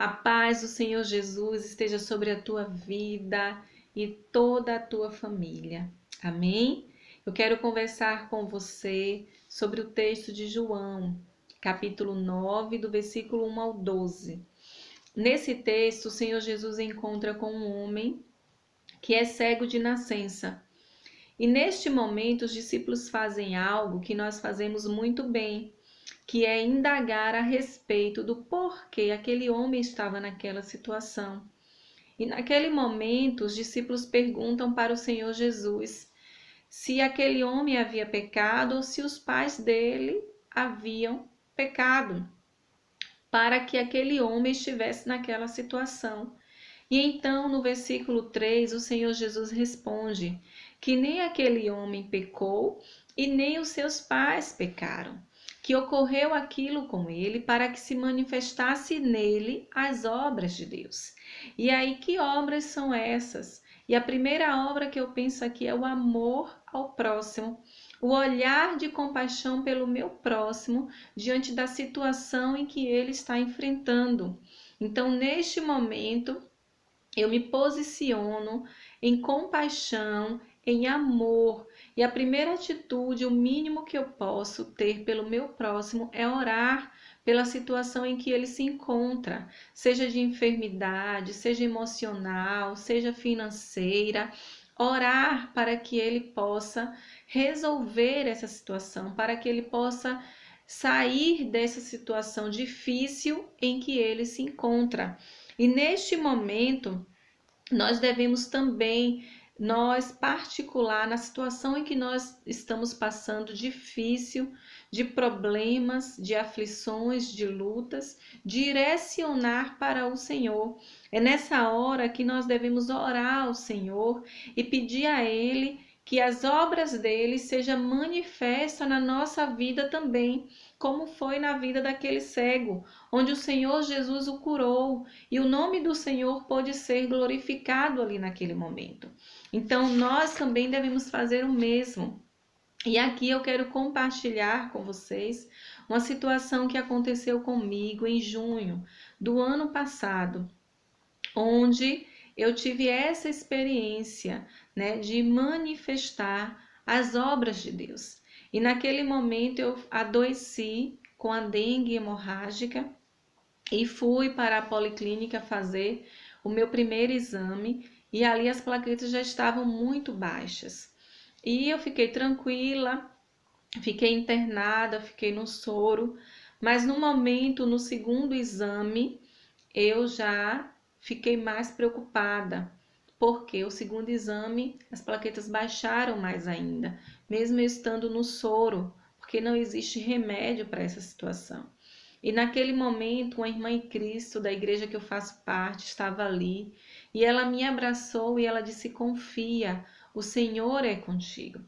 A paz do Senhor Jesus esteja sobre a tua vida e toda a tua família. Amém? Eu quero conversar com você sobre o texto de João, capítulo 9, do versículo 1 ao 12. Nesse texto, o Senhor Jesus encontra com um homem que é cego de nascença. E neste momento, os discípulos fazem algo que nós fazemos muito bem, que é indagar a respeito do porquê aquele homem estava naquela situação. E naquele momento, os discípulos perguntam para o Senhor Jesus se aquele homem havia pecado ou se os pais dele haviam pecado, para que aquele homem estivesse naquela situação. E então, no versículo 3, o Senhor Jesus responde que nem aquele homem pecou e nem os seus pais pecaram, que ocorreu aquilo com ele para que se manifestasse nele as obras de Deus. E aí, que obras são essas? E a primeira obra que eu penso aqui é o amor ao próximo, o olhar de compaixão pelo meu próximo diante da situação em que ele está enfrentando. Então, neste momento, eu me posiciono em compaixão, em amor, e a primeira atitude, o mínimo que eu posso ter pelo meu próximo é orar pela situação em que ele se encontra, seja de enfermidade, seja emocional, seja financeira. Orar para que ele possa resolver essa situação, para que ele possa sair dessa situação difícil em que ele se encontra. E neste momento, nós devemos também, nós particular, na situação em que nós estamos passando difícil, de problemas, de aflições, de lutas, direcionar para o Senhor. É nessa hora que nós devemos orar ao Senhor e pedir a Ele que as obras dele sejam manifestas na nossa vida também, como foi na vida daquele cego, onde o Senhor Jesus o curou e o nome do Senhor pôde ser glorificado ali naquele momento. Então, nós também devemos fazer o mesmo. E aqui eu quero compartilhar com vocês uma situação que aconteceu comigo em junho do ano passado, onde eu tive essa experiência, né, de manifestar as obras de Deus. E naquele momento eu adoeci com a dengue hemorrágica e fui para a policlínica fazer o meu primeiro exame e ali as plaquetas já estavam muito baixas. E eu fiquei tranquila, fiquei internada, fiquei no soro, mas no momento, no segundo exame, eu já fiquei mais preocupada, porque o segundo exame as plaquetas baixaram mais ainda, mesmo eu estando no soro, porque não existe remédio para essa situação. E naquele momento, uma irmã em Cristo da igreja que eu faço parte estava ali e ela me abraçou e ela disse: confia, o Senhor é contigo.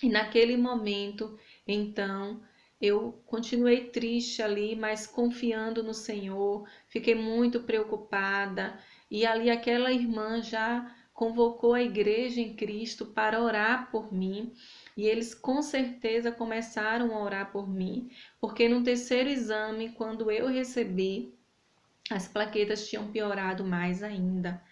E naquele momento, então, eu continuei triste ali, mas confiando no Senhor, fiquei muito preocupada. E ali aquela irmã já convocou a igreja em Cristo para orar por mim. E eles com certeza começaram a orar por mim, porque no terceiro exame, quando eu recebi, as plaquetas tinham piorado mais ainda.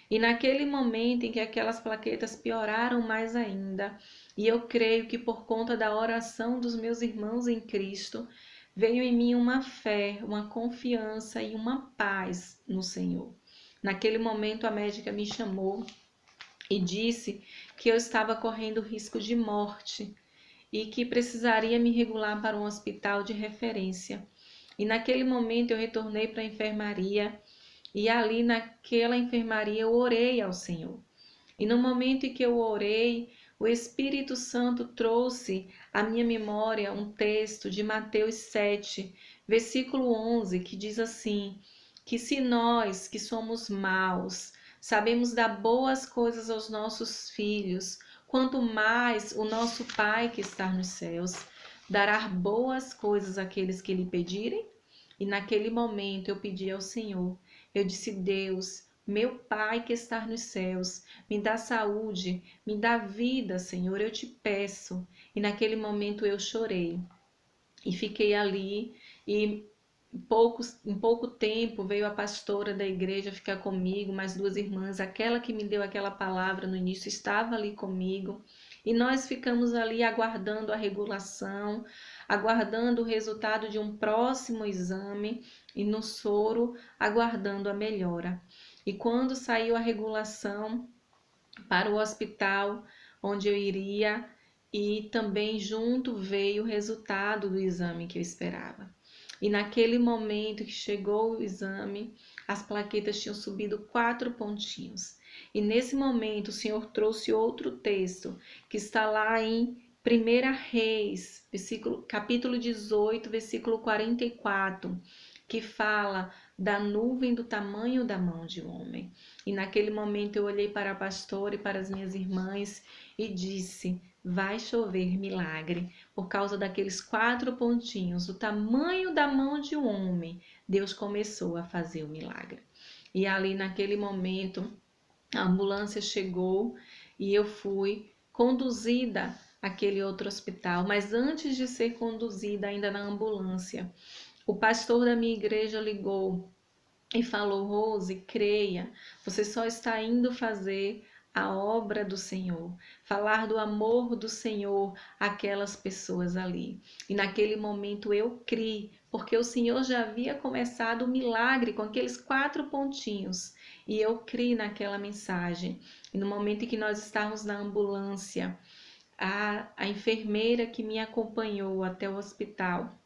E naquele momento em que aquelas plaquetas pioraram mais ainda, e eu creio que por conta da oração dos meus irmãos em Cristo, veio em mim uma fé, uma confiança e uma paz no Senhor. Naquele momento a médica me chamou e disse que eu estava correndo risco de morte e que precisaria me regular para um hospital de referência. E naquele momento eu retornei para a enfermaria e ali naquela enfermaria eu orei ao Senhor. E no momento em que eu orei, o Espírito Santo trouxe à minha memória um texto de Mateus 7, versículo 11, que diz assim: que se nós que somos maus sabemos dar boas coisas aos nossos filhos, quanto mais o nosso Pai que está nos céus dará boas coisas àqueles que lhe pedirem. E naquele momento eu pedi ao Senhor, eu disse: Deus, meu Pai que está nos céus, me dá saúde, me dá vida, Senhor, eu te peço. E naquele momento eu chorei e fiquei ali e Em pouco tempo veio a pastora da igreja ficar comigo, mais duas irmãs, aquela que me deu aquela palavra no início estava ali comigo, e nós ficamos ali aguardando a regulação, aguardando o resultado de um próximo exame e no soro aguardando a melhora. E quando saiu a regulação para o hospital onde eu iria, e também junto veio o resultado do exame que eu esperava. E naquele momento que chegou o exame, as plaquetas tinham subido 4 pontinhos. E nesse momento o Senhor trouxe outro texto que está lá em 1 Reis, capítulo 18, versículo 44, que fala da nuvem do tamanho da mão de um homem. E naquele momento eu olhei para a pastora e para as minhas irmãs e disse: vai chover milagre. Por causa daqueles 4 pontinhos, o tamanho da mão de um homem, Deus começou a fazer o milagre. E ali naquele momento, a ambulância chegou e eu fui conduzida àquele outro hospital. Mas antes de ser conduzida ainda na ambulância, o pastor da minha igreja ligou e falou: Rose, creia, você só está indo fazer a obra do Senhor, falar do amor do Senhor àquelas pessoas ali. E naquele momento eu criei, porque o Senhor já havia começado o milagre com aqueles 4 pontinhos. E eu criei naquela mensagem. E no momento em que nós estávamos na ambulância, a enfermeira que me acompanhou até o hospital,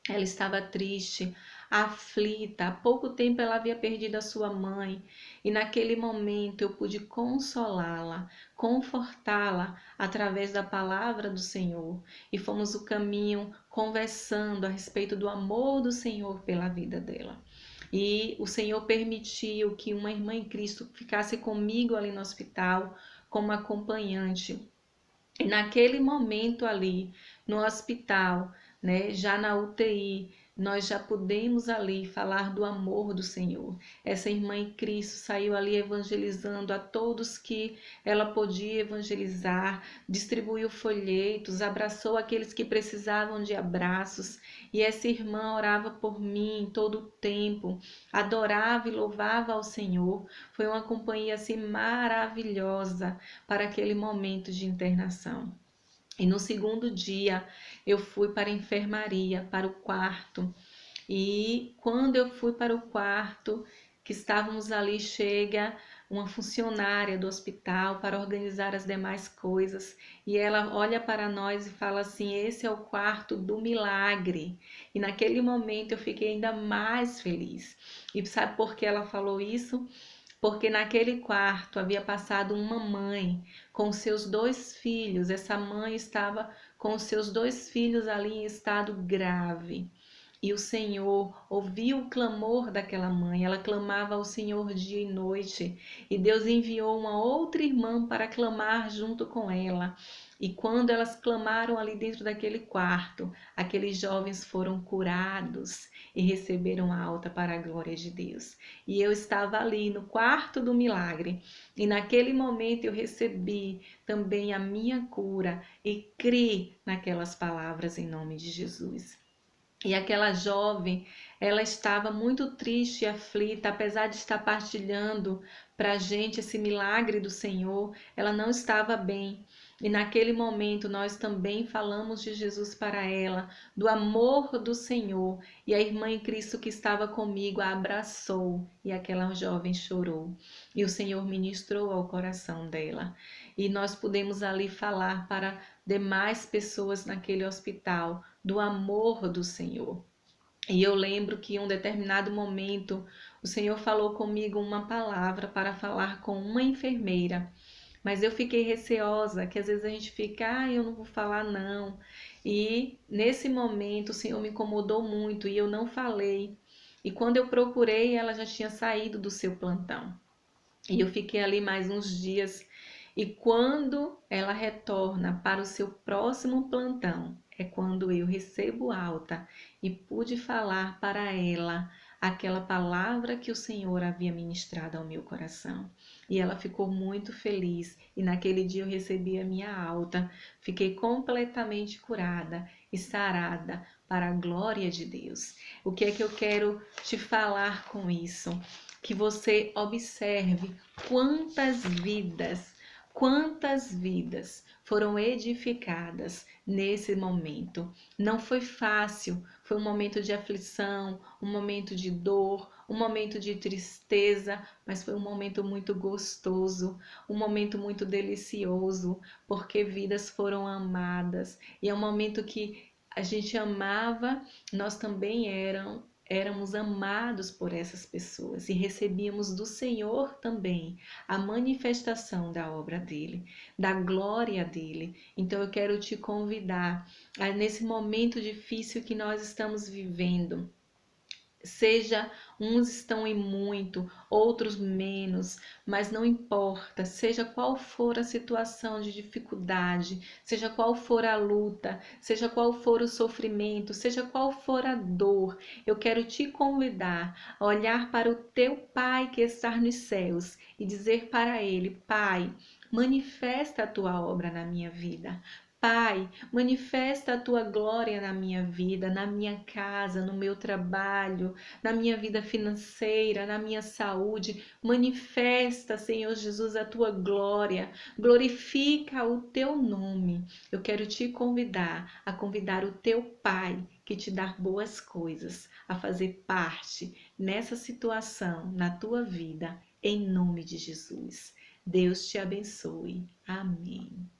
ela estava triste, aflita. Há pouco tempo ela havia perdido a sua mãe e naquele momento eu pude consolá-la, confortá-la através da palavra do Senhor. E fomos o caminho conversando a respeito do amor do Senhor pela vida dela. E o Senhor permitiu que uma irmã em Cristo ficasse comigo ali no hospital como acompanhante. E naquele momento ali, no hospital, né, já na UTI, nós já pudemos ali falar do amor do Senhor. Essa irmã em Cristo saiu ali evangelizando a todos que ela podia evangelizar, distribuiu folhetos, abraçou aqueles que precisavam de abraços. E essa irmã orava por mim todo o tempo, adorava e louvava ao Senhor. Foi uma companhia assim maravilhosa para aquele momento de internação. E no segundo dia eu fui para a enfermaria, para o quarto. E quando eu fui para o quarto, que estávamos ali, chega uma funcionária do hospital para organizar as demais coisas. E ela olha para nós e fala assim: esse é o quarto do milagre. E naquele momento eu fiquei ainda mais feliz. E sabe por que ela falou isso? Porque naquele quarto havia passado uma mãe com seus 2 filhos. Essa mãe estava com seus 2 filhos ali em estado grave. E o Senhor ouviu o clamor daquela mãe, ela clamava ao Senhor dia e noite, e Deus enviou uma outra irmã para clamar junto com ela. E quando elas clamaram ali dentro daquele quarto, aqueles jovens foram curados e receberam a alta para a glória de Deus. E eu estava ali no quarto do milagre, e naquele momento eu recebi também a minha cura e criei naquelas palavras em nome de Jesus. E aquela jovem, ela estava muito triste e aflita, apesar de estar partilhando para a gente esse milagre do Senhor, ela não estava bem. E naquele momento nós também falamos de Jesus para ela, do amor do Senhor. E a irmã em Cristo que estava comigo a abraçou e aquela jovem chorou. E o Senhor ministrou ao coração dela. E nós pudemos ali falar para demais pessoas naquele hospital do amor do Senhor. E eu lembro que em um determinado momento o Senhor falou comigo uma palavra para falar com uma enfermeira, mas eu fiquei receosa, que às vezes a gente fica, eu não vou falar não. E nesse momento o Senhor me incomodou muito e eu não falei. E quando eu procurei, ela já tinha saído do seu plantão. E eu fiquei ali mais uns dias. E quando ela retorna para o seu próximo plantão, é quando eu recebo alta e pude falar para ela aquela palavra que o Senhor havia ministrado ao meu coração. E ela ficou muito feliz. E naquele dia eu recebi a minha alta, fiquei completamente curada e sarada para a glória de Deus. O que é que eu quero te falar com isso? Que você observe quantas vidas foram edificadas nesse momento. Não foi fácil, foi um momento de aflição, um momento de dor, um momento de tristeza, mas foi um momento muito gostoso, um momento muito delicioso, porque vidas foram amadas. E é um momento que a gente amava, nós também éramos amados por essas pessoas e recebíamos do Senhor também a manifestação da obra dele, da glória dele. Então eu quero te convidar a, nesse momento difícil que nós estamos vivendo, seja uns estão em muito, outros menos, mas não importa, seja qual for a situação de dificuldade, seja qual for a luta, seja qual for o sofrimento, seja qual for a dor, eu quero te convidar a olhar para o teu Pai que está nos céus e dizer para ele: Pai, manifesta a tua obra na minha vida. Pai, manifesta a tua glória na minha vida, na minha casa, no meu trabalho, na minha vida financeira, na minha saúde. Manifesta, Senhor Jesus, a tua glória. Glorifica o teu nome. Eu quero te convidar a convidar o teu Pai que te dá boas coisas, a fazer parte nessa situação na tua vida, em nome de Jesus. Deus te abençoe. Amém.